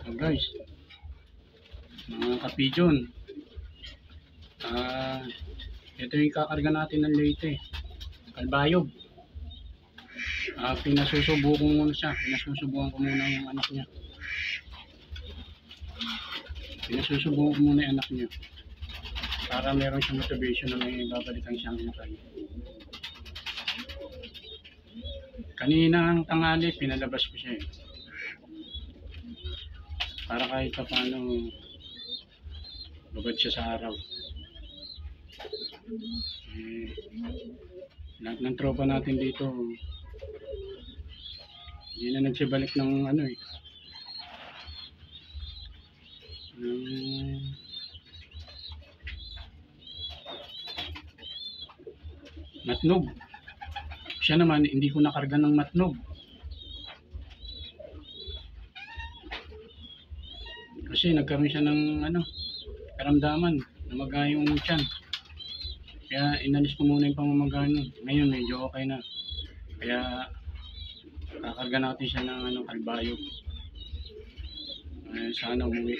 So guys, mga kapigeon, ito yung kakarga natin ng Leyte, Kalbayog. Pinasusubukan ko muna siya, pinasusubukan ko muna yung anak niya. Pinasusubukan ko muna yung anak niya para meron siyang motivation na may babalikan siyang inakay. Kaninang tanghali pinalabas ko siya para kahit pa paano babad siya sa araw. Lahat ng tropa natin dito hindi na nagsibalik ng matnog. Siya naman hindi ko nakarga ng matnog kasi nagkaroon siya ng karamdaman na maga yung tiyan, kaya inalis ko muna yung pamamagano. Ngayon medyo okay na, kaya kakarga natin siya ng Kalbayog. Sana umuwi.